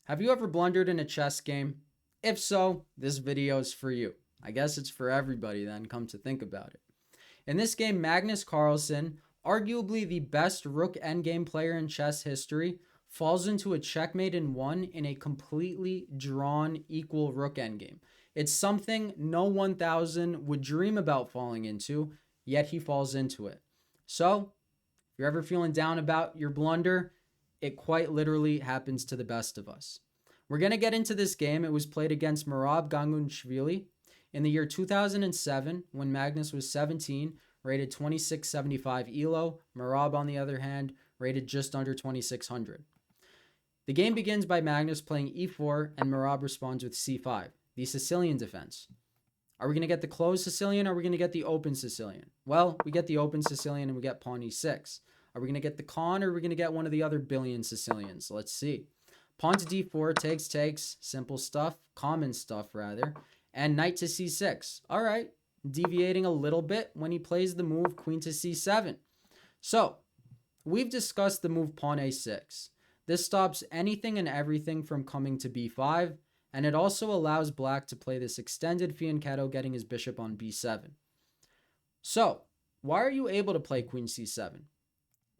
Have you ever blundered in a chess game? If so, this video is for you. I guess it's for everybody then, come to think about it. In this game, Magnus Carlsen, arguably the best rook endgame player in chess history, falls into a checkmate in one in a completely drawn equal rook endgame. It's something no 1000 would dream about falling into, yet he falls into it. So, if you're ever feeling down about your blunder, it quite literally happens to the best of us. We're going to get into this game. It was played against Merab in the year 2007 when Magnus was 17, rated 2675 ELO. Merab, on the other hand, rated just under 2600. The game begins by Magnus playing e4 and Merab responds with c5, the Sicilian defense. Are we going to get the closed Sicilian or are we going to get the open Sicilian? Well, we get the open Sicilian and we get pawn e6. Are we going to get the con or are we going to get one of the other billion Sicilians? Let's see. Pawn to d4, takes, simple stuff, common stuff rather, and knight to c6. All right, deviating a little bit when he plays the move queen to c7. So, we've discussed the move pawn a6. This stops anything and everything from coming to b5, and it also allows black to play this extended fianchetto, getting his bishop on b7. So, why are you able to play queen c7?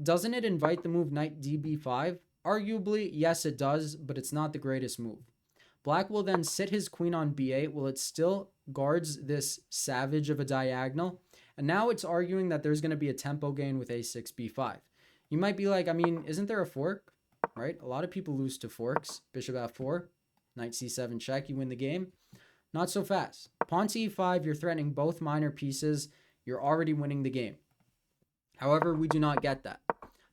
Doesn't it invite the move knight db5? Arguably, yes it does, but it's not the greatest move. Black will then sit his queen on b8 while it still guards this savage of a diagonal, and now it's arguing that there's going to be a tempo gain with a6, b5. You might be like, I mean, isn't there a fork? Right? A lot of people lose to forks. Bishop f4, knight c7 check, you win the game. Not so fast. Pawn to e5, you're threatening both minor pieces. You're already winning the game. However, we do not get that.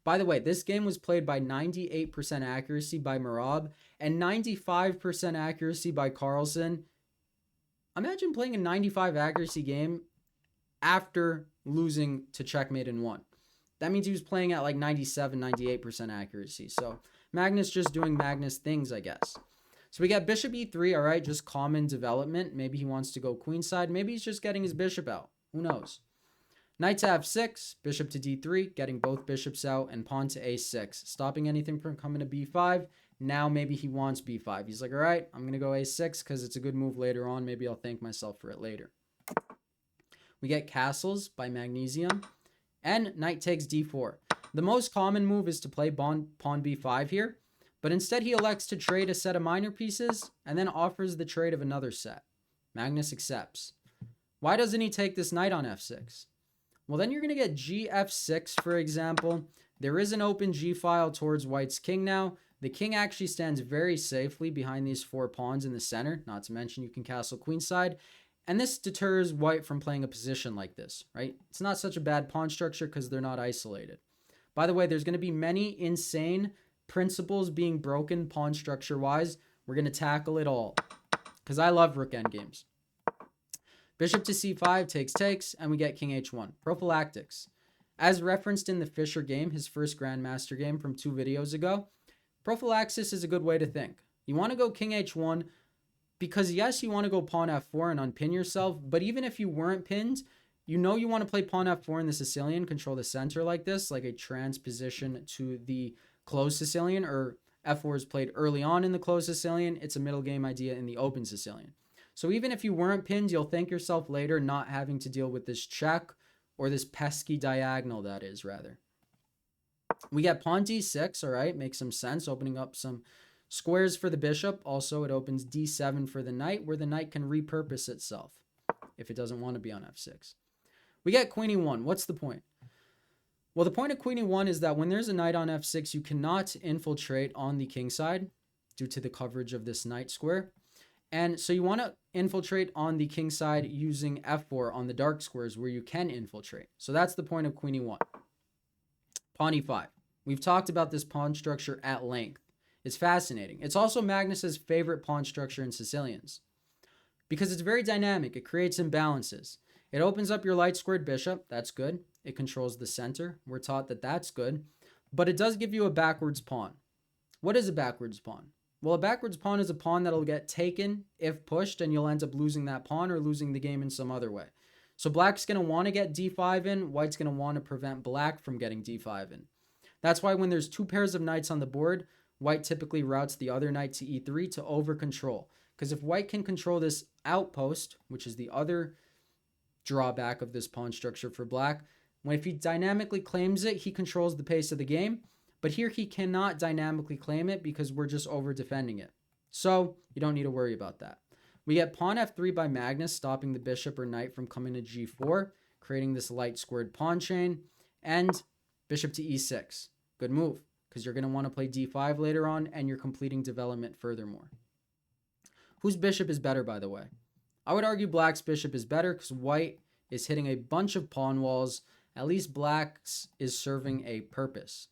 By the way, this game was played by 98% accuracy by Merab and 95% accuracy by Carlsen. Imagine playing a 95 accuracy game after losing to checkmate in one. That means he was playing at like 97, 98% accuracy. So Magnus just doing Magnus things, I guess. So we got bishop e3, all right, just common development. Maybe he wants to go queenside. Maybe he's just getting his bishop out. Who knows? Knight to f6, bishop to d3, getting both bishops out, and pawn to a6, stopping anything from coming to b5. Now maybe he wants b5. He's like, all right, I'm going to go a6 because it's a good move later on. Maybe I'll thank myself for it later. We get castles by Magnesium, and knight takes d4. The most common move is to play pawn b5 here, but instead he elects to trade a set of minor pieces and then offers the trade of another set. Magnus accepts. Why doesn't he take this knight on f6? Well, then you're going to get gf6, for example. There is an open g-file towards white's king now. The king actually stands very safely behind these four pawns in the center, not to mention you can castle queenside. And this deters white from playing a position like this, right? It's not such a bad pawn structure because they're not isolated. By the way, there's going to be many insane principles being broken pawn structure-wise. We're going to tackle it all because I love rook endgames. Bishop to c5, takes, and we get king h1. Prophylactics. As referenced in the Fischer game, his first Grandmaster game from 2 videos ago, prophylaxis is a good way to think. You want to go king h1 because, yes, you want to go pawn f4 and unpin yourself, but even if you weren't pinned, you know you want to play pawn f4 in the Sicilian, control the center like this, like a transposition to the closed Sicilian, or f4 is played early on in the closed Sicilian. It's a middle game idea in the open Sicilian. So even if you weren't pinned, you'll thank yourself later not having to deal with this check or this pesky diagonal, that is, rather. We get pawn d6, all right, makes some sense, opening up some squares for the bishop. Also, it opens d7 for the knight, where the knight can repurpose itself if it doesn't want to be on f6. We get queen e1. What's the point? Well, the point of queen e1 is that when there's a knight on f6, you cannot infiltrate on the king side due to the coverage of this knight square. And so you want to infiltrate on the king side using f4 on the dark squares where you can infiltrate. So that's the point of queen e1. Pawn e5. We've talked about this pawn structure at length. It's fascinating. It's also Magnus's favorite pawn structure in Sicilians because it's very dynamic. It creates imbalances. It opens up your light squared bishop. That's good. It controls the center. We're taught that that's good. But it does give you a backwards pawn. What is a backwards pawn? Well, a backwards pawn is a pawn that'll get taken if pushed, and you'll end up losing that pawn or losing the game in some other way. So black's going to want to get d5 in. White's going to want to prevent black from getting d5 in. That's why when there's 2 pairs of knights on the board, white typically routes the other knight to e3 to over control. Because if white can control this outpost, which is the other drawback of this pawn structure for black, if he dynamically claims it, he controls the pace of the game. But here he cannot dynamically claim it because we're just over defending it. So you don't need to worry about that. We get pawn f3 by Magnus, stopping the bishop or knight from coming to g4, creating this light squared pawn chain, and bishop to e6. Good move, because you're going to want to play d5 later on, and you're completing development furthermore. Whose bishop is better, by the way? I would argue black's bishop is better because white is hitting a bunch of pawn walls. At least black's is serving a purpose.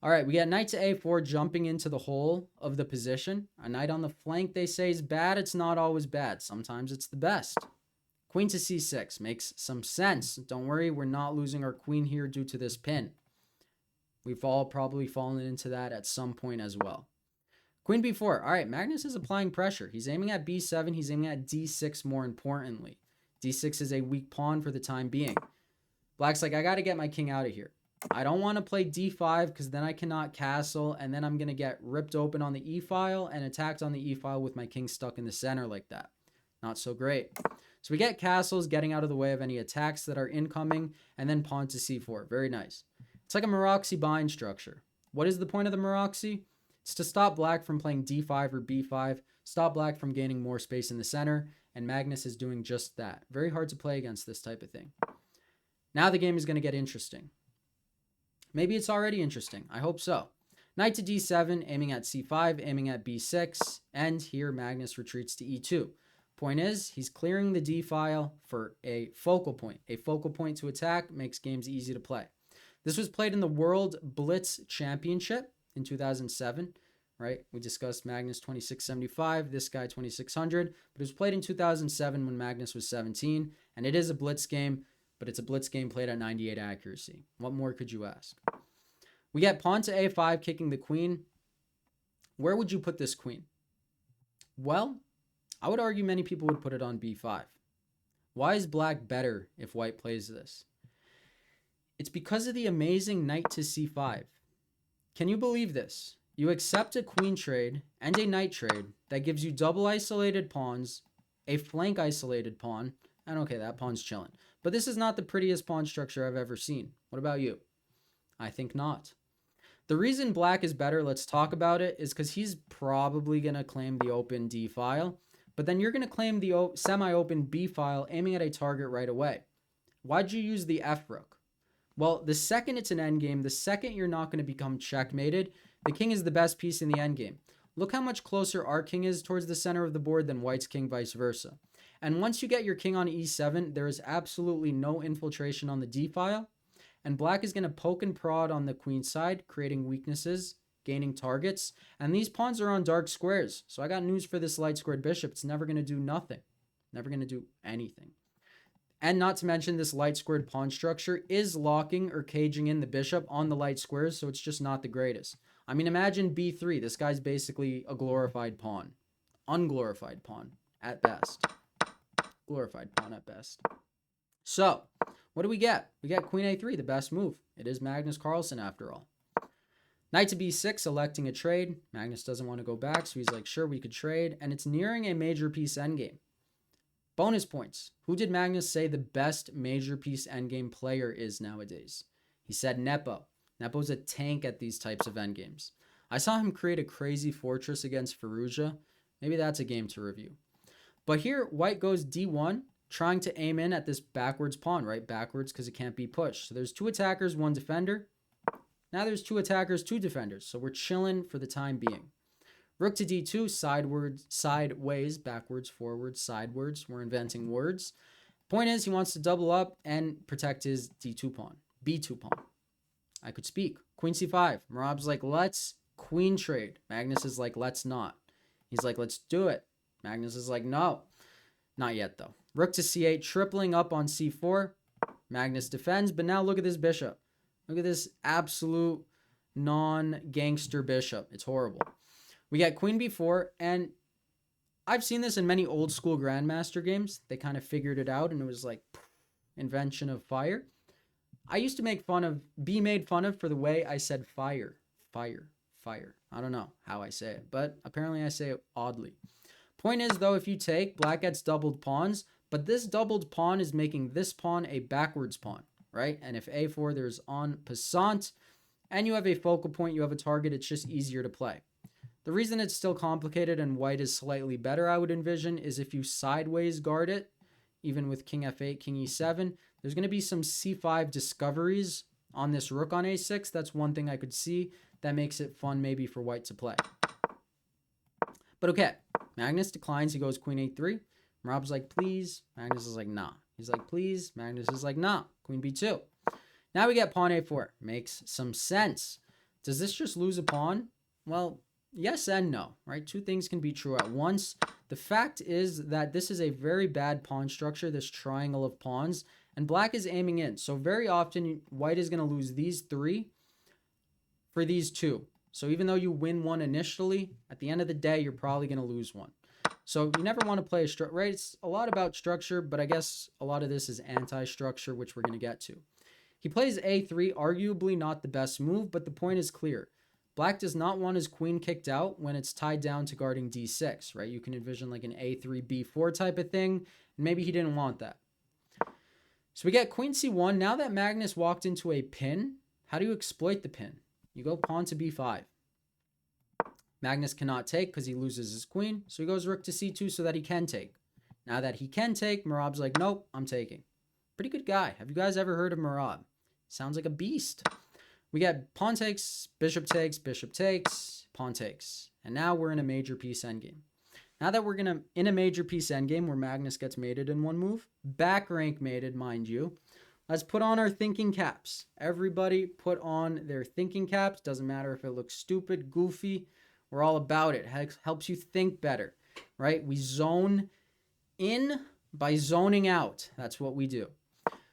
All right, we got knight to a4 jumping into the hole of the position. A knight on the flank, they say, is bad. It's not always bad. Sometimes it's the best. Queen to c6 makes some sense. Don't worry, we're not losing our queen here due to this pin. We've all probably fallen into that at some point as well. Queen b4. All right, Magnus is applying pressure. He's aiming at b7. He's aiming at d6 more importantly. d6 is a weak pawn for the time being. Black's like, I got to get my king out of here. I don't want to play d5 because then I cannot castle, and then I'm going to get ripped open on the e-file and attacked on the e-file with my king stuck in the center like that. Not so great. So we get castles getting out of the way of any attacks that are incoming, and then pawn to c4. Very nice. It's like a Maroczy bind structure. What is the point of the Maroczy? It's to stop black from playing d5 or b5, stop black from gaining more space in the center, and Magnus is doing just that. Very hard to play against this type of thing. Now the game is going to get interesting. Maybe it's already interesting. I hope so. Knight to d7, aiming at c5, aiming at b6, and here Magnus retreats to e2. Point is, he's clearing the d-file for a focal point. A focal point to attack makes games easy to play. This was played in the World Blitz Championship in 2007, right? We discussed Magnus 2675, this guy 2600, but it was played in 2007 when Magnus was 17, and it is a blitz game, but it's a blitz game played at 98 accuracy. What more could you ask? We get pawn to a5, kicking the queen. Where would you put this queen? Well, I would argue many people would put it on b5. Why is black better if white plays this? It's because of the amazing knight to c5. Can you believe this? You accept a queen trade and a knight trade that gives you double isolated pawns, a flank isolated pawn, and okay, that pawn's chilling. But this is not the prettiest pawn structure I've ever seen. What about you? I think not. The reason black is better, let's talk about it, is because he's probably going to claim the open D file, but then you're going to claim the semi-open B file aiming at a target right away. Why'd you use the F rook? Well, the second it's an endgame, the second you're not going to become checkmated, the king is the best piece in the endgame. Look how much closer our king is towards the center of the board than white's king, vice versa. And once you get your king on e7, there is absolutely no infiltration on the d file. And black is going to poke and prod on the queen side, creating weaknesses, gaining targets. And these pawns are on dark squares. So I got news for this light squared bishop. It's never going to do nothing. Never going to do anything. And not to mention this light squared pawn structure is locking or caging in the bishop on the light squares. So it's just not the greatest. I mean, imagine b3. This guy's basically a glorified pawn. Unglorified pawn at best. Glorified pawn at best. So, what do we get? We get queen a3, the best move. It is Magnus Carlsen after all. Knight to b6, electing a trade. Magnus doesn't want to go back, so he's like, sure, we could trade. And it's nearing a major piece endgame. Bonus points. Who did Magnus say the best major piece endgame player is nowadays? He said Nepo. Nepo's a tank at these types of endgames. I saw him create a crazy fortress against Fallujah. Maybe that's a game to review. But here, white goes d1, trying to aim in at this backwards pawn, right? Backwards because it can't be pushed. So there's two attackers, one defender. Now there's two attackers, two defenders. So we're chilling for the time being. Rook to d2, sideways, backwards, forwards, sidewards. We're inventing words. Point is, he wants to double up and protect his d2 pawn, b2 pawn. I could speak. Queen c5. Merab's like, let's queen trade. Magnus is like, let's not. He's like, let's do it. Magnus is like, no. Not yet, though. Rook to c8, tripling up on c4. Magnus defends, but now look at this bishop. Look at this absolute non-gangster bishop. It's horrible. We get queen b4, and I've seen this in many old school grandmaster games. They kind of figured it out, and it was like invention of fire. I used to be made fun of for the way I said fire, fire, fire. I don't know how I say it, but apparently I say it oddly. Point is, though, if you take, black gets doubled pawns, but this doubled pawn is making this pawn a backwards pawn, right? And if a4, there's en passant, and you have a focal point, you have a target, it's just easier to play. The reason it's still complicated and white is slightly better, I would envision, is if you sideways guard it, even with king f8, king e7, there's going to be some c5 discoveries on this rook on a6. That's one thing I could see that makes it fun maybe for white to play. But okay, Magnus declines. He goes queen a3. Merab's like, please. Magnus is like, nah. He's like, please. Magnus is like, nah. Queen b2. Now we get pawn a4. Makes some sense. Does this just lose a pawn? Well, yes and no, right? Two things can be true at once. The fact is that this is a very bad pawn structure, this triangle of pawns, and black is aiming in. So very often, white is going to lose these three for these two. So even though you win one initially, at the end of the day, you're probably going to lose one. So you never want to play a structure, right? It's a lot about structure, but I guess a lot of this is anti-structure, which we're going to get to. He plays a3, arguably not the best move, but the point is clear. Black does not want his queen kicked out when it's tied down to guarding d6, right? You can envision like an a3, b4 type of thing, and maybe he didn't want that. So we get queen c1. Now that Magnus walked into a pin, how do you exploit the pin? You go pawn to b5. Magnus cannot take because he loses his queen, so he goes rook to c2 so that he can take. Now that he can take, Merab's like, nope, I'm taking. Pretty good guy. Have you guys ever heard of Merab? Sounds like a beast. We get pawn takes, bishop takes, pawn takes. And now we're in a major piece endgame. Now that we're in a major piece endgame where Magnus gets mated in one move, back rank mated, mind you, let's put on our thinking caps. Everybody put on their thinking caps. Doesn't matter if it looks stupid, goofy. We're all about it. Helps you think better, right? We zone in by zoning out. That's what we do.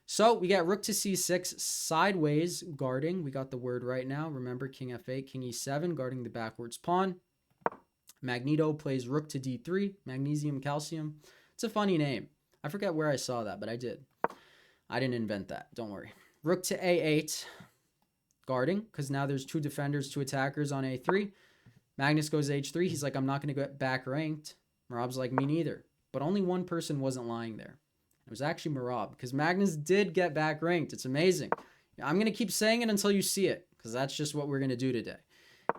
So we got rook to c6, sideways guarding. We got the word right now. Remember, king f8, king e7, guarding the backwards pawn. Magneto plays rook to d3, magnesium, calcium. It's a funny name. I forget where I saw that, but I did. I didn't invent that. Don't worry. Rook to a8, guarding, because now there's two defenders, two attackers on a3. Magnus goes h3. He's like, I'm not going to get back ranked. Merab's like, me neither. But only one person wasn't lying there. It was actually Merab, because Magnus did get back ranked. It's amazing. I'm going to keep saying it until you see it, because that's just what we're going to do today.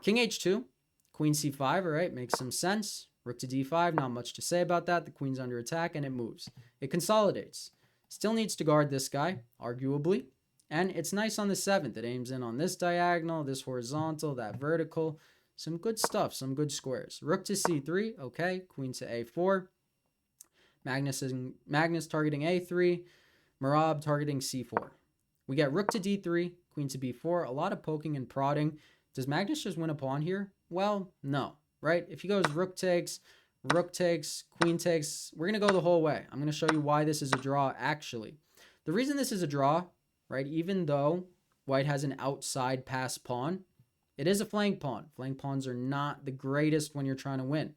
King h2, queen c5, all right, makes some sense. Rook to d5, not much to say about that. The queen's under attack, and it moves. It consolidates. Still needs to guard this guy, arguably. And it's nice on the 7th. It aims in on this diagonal, this horizontal, that vertical. Some good stuff, some good squares. Rook to c3, okay. Queen to a4. Magnus targeting a3, Merab targeting c4. We get rook to d3, queen to b4, a lot of poking and prodding. Does Magnus just win a pawn here? Well, no, right? If he goes rook takes, queen takes, we're going to go the whole way. I'm going to show you why this is a draw, actually. The reason this is a draw, right, even though white has an outside pass pawn, it is a flank pawn. Flank pawns are not the greatest when you're trying to win.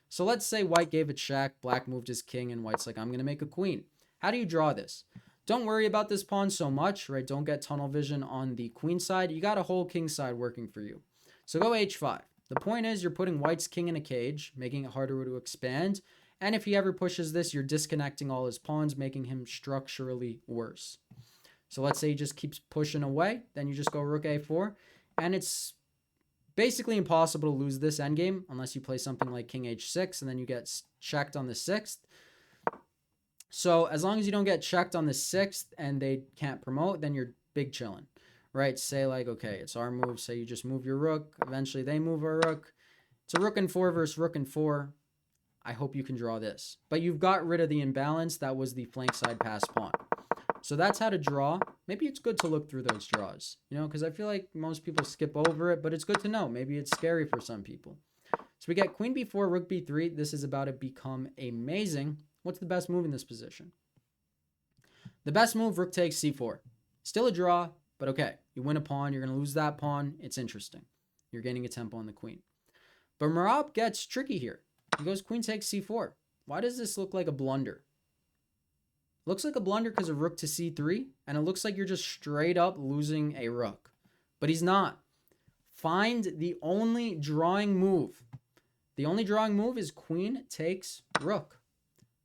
So let's say white gave a check, black moved his king, and white's like, I'm going to make a queen. How do you draw this? Don't worry about this pawn so much, right? Don't get tunnel vision on the queen side. You got a whole king side working for you. So go h5. The point is you're putting white's king in a cage, making it harder to expand. And if he ever pushes this, you're disconnecting all his pawns, making him structurally worse. So let's say he just keeps pushing away. Then you just go rook a4. And it's basically impossible to lose this endgame unless you play something like king h6 and then you get checked on the 6th. So as long as you don't get checked on the 6th and they can't promote, then you're big chilling, right? Say like, okay, it's our move. Say you just move your rook. Eventually they move our rook. It's a rook and 4 versus rook and 4. I hope you can draw this. But you've got rid of the imbalance. That was the flank side pass pawn. So that's how to draw. Maybe it's good to look through those draws, you know, because I feel like most people skip over it, but it's good to know. Maybe it's scary for some people. So we get queen b4, rook b3. This is about to become amazing. What's the best move in this position? The best move, rook takes c4. Still a draw, but okay. You win a pawn. You're going to lose that pawn. It's interesting. You're gaining a tempo on the queen. But Merab gets tricky here. He goes queen takes c4. Why does this look like a blunder? Looks like a blunder because of rook to c3, and it looks like you're just straight up losing a rook. But he's not. find the only drawing move. The only drawing move is queen takes rook.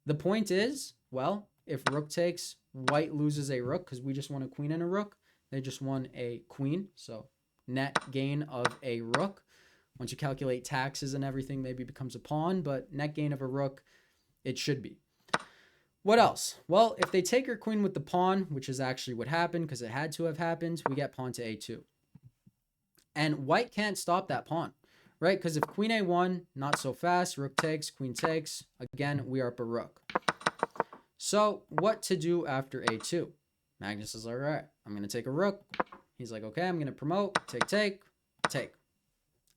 The point is, well, if rook takes, white loses a rook because we just won a queen and a rook. They just won a queen, so net gain of a rook. Once you calculate taxes and everything, maybe it becomes a pawn, but net gain of a rook, it should be. What else? Well, if they take your queen with the pawn, which is actually what happened because it had to have happened, we get pawn to a2. And white can't stop that pawn, right? Because if queen a1, not so fast, rook takes, queen takes, again, we are up a rook. So what to do after a2? Magnus is like, all right, I'm going to take a rook. He's like, okay, I'm going to promote, take, take, take.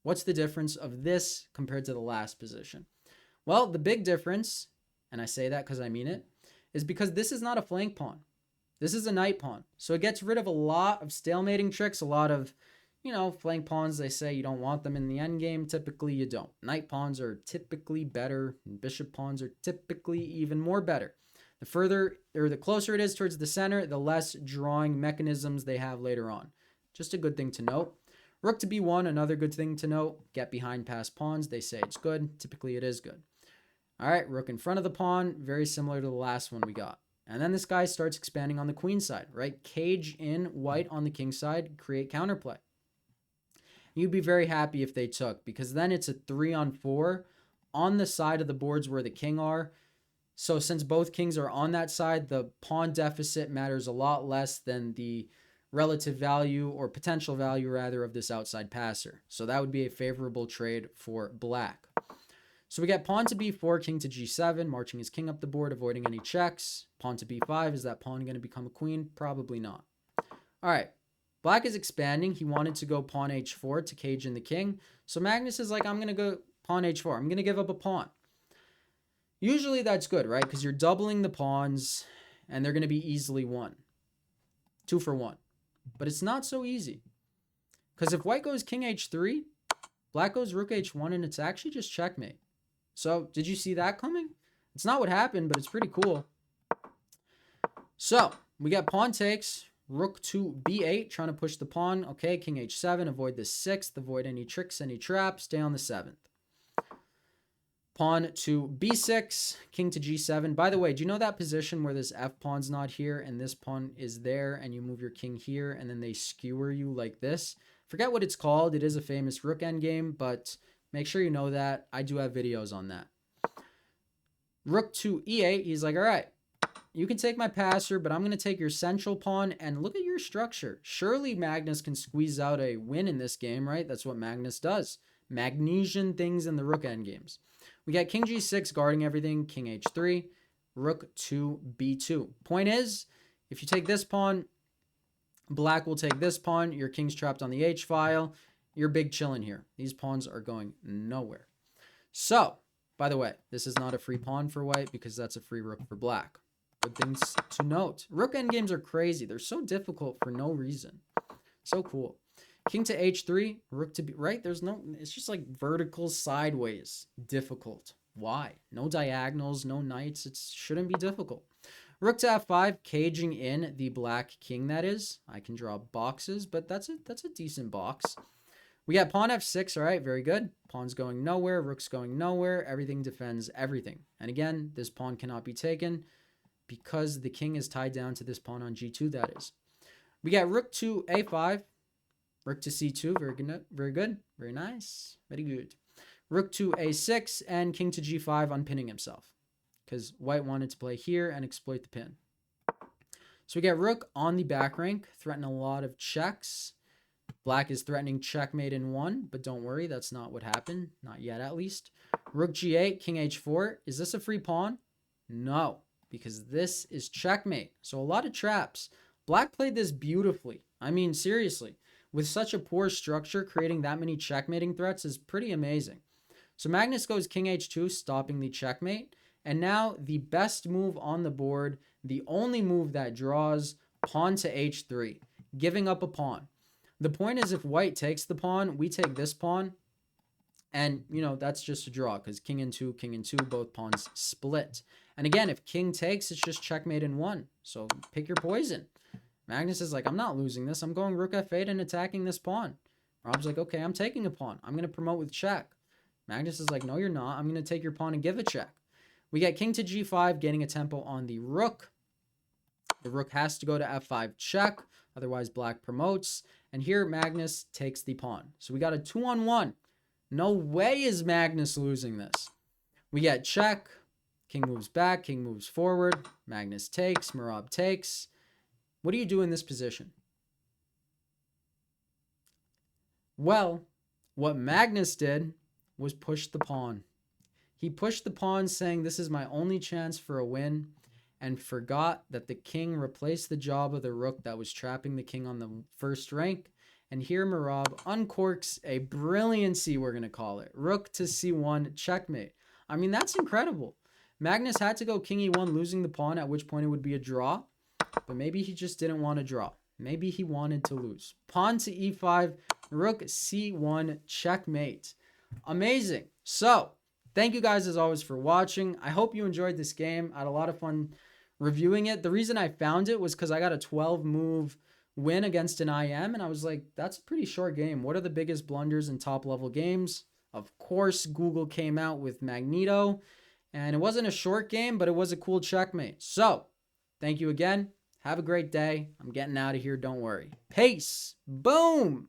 What's the difference of this compared to the last position? Well, the big difference, and I say that because I mean it, is because this is not a flank pawn. This is a knight pawn. So it gets rid of a lot of stalemating tricks, a lot of, flank pawns, they say you don't want them in the endgame. Typically, you don't. Knight pawns are typically better, and bishop pawns are typically even more better. The further or the closer it is towards the center, the less drawing mechanisms they have later on. Just a good thing to note. Rook to b1, another good thing to note. Get behind past pawns. They say it's good. Typically, it is good. All right, rook in front of the pawn. Very similar to the last one we got. And then this guy starts expanding on the queen side, right? Cage in white on the king side, create counterplay. You'd be very happy if they took, because then it's a 3-on-4 on the side of the boards where the king are. So since both kings are on that side, the pawn deficit matters a lot less than the relative value or potential value rather of this outside passer. So that would be a favorable trade for black. So we get pawn to b4, king to g7, marching his king up the board, avoiding any checks. Pawn to b5, is that pawn going to become a queen? Probably not. All right, black is expanding. He wanted to go pawn h4 to cage in the king. So Magnus is like, I'm going to go pawn h4. I'm going to give up a pawn. Usually that's good, right? Because you're doubling the pawns and they're going to be easily won. 2 for 1. But it's not so easy. Because if white goes king h3, black goes rook h1, and it's actually just checkmate. So did you see that coming? It's not what happened, but it's pretty cool. So we got pawn takes, rook to b8, trying to push the pawn. Okay, king h7, avoid the 6th, avoid any tricks, any traps, stay on the 7th. Pawn to b6, king to g7. By the way, do you know that position where this f pawn's not here and this pawn is there and you move your king here and then they skewer you like this? Forget what it's called. It is a famous rook endgame, but make sure you know that. I do have videos on that. Rook to e8. He's like, all right, you can take my passer, but I'm going to take your central pawn and look at your structure. Surely Magnus can squeeze out a win in this game, right? That's what Magnus does. Magnesian things in the rook endgames. We got king g6 guarding everything, king h3, rook to b2. Point is, if you take this pawn, black will take this pawn. Your king's trapped on the h-file. You're big chilling here. These pawns are going nowhere. So, by the way, this is not a free pawn for white because that's a free rook for black. Good things to note. Rook endgames are crazy. They're so difficult for no reason. So cool. King to h3, rook to b, right? It's just like vertical sideways. Difficult. Why? No diagonals, no knights. It shouldn't be difficult. Rook to f5, caging in the black king, that is. I can draw boxes, but that's a decent box. We got pawn f6, all right, very good. Pawn's going nowhere, rook's going nowhere. Everything defends everything. And again, this pawn cannot be taken because the king is tied down to this pawn on g2, that is. We got rook to a5. Rook to c2, very good, very good, very nice, very good. Rook to a6 and king to g5, unpinning himself because white wanted to play here and exploit the pin. So we get rook on the back rank, threatening a lot of checks. Black is threatening checkmate in 1, but don't worry, that's not what happened, not yet at least. Rook g8, king h4. Is this a free pawn? No, because this is checkmate. So a lot of traps. Black played this beautifully. I mean, seriously. With such a poor structure, creating that many checkmating threats is pretty amazing. So Magnus goes king h2, stopping the checkmate. And now the best move on the board, the only move that draws, pawn to h3, giving up a pawn. The point is if white takes the pawn, we take this pawn. And, that's just a draw because king and 2, both pawns split. And again, if king takes, it's just checkmate in 1. So pick your poison. Magnus is like, I'm not losing this. I'm going rook f8 and attacking this pawn. Merab's like, okay, I'm taking a pawn. I'm going to promote with check. Magnus is like, no, you're not. I'm going to take your pawn and give a check. We get king to g5, gaining a tempo on the rook. The rook has to go to f5 check. Otherwise, black promotes. And here, Magnus takes the pawn. So we got a 2-on-1. No way is Magnus losing this. We get check. King moves back. King moves forward. Magnus takes. Merab takes. What do you do in this position? Well, what Magnus did was push the pawn. He pushed the pawn, saying, this is my only chance for a win, and forgot that the king replaced the job of the rook that was trapping the king on the first rank. And here Merab uncorks a brilliancy, we're going to call it. Rook to c1, checkmate. I mean, that's incredible. Magnus had to go king e1, losing the pawn, at which point it would be a draw. But maybe he just didn't want to draw. Maybe he wanted to lose. Pawn to e5, rook c1, checkmate. Amazing. So, thank you guys as always for watching. I hope you enjoyed this game. I had a lot of fun reviewing it. The reason I found it was because I got a 12-move win against an IM, and I was like, that's a pretty short game. What are the biggest blunders in top-level games? Of course, Google came out with Magneto, and it wasn't a short game, but it was a cool checkmate. So, thank you again. Have a great day. I'm getting out of here. Don't worry. Peace. Boom.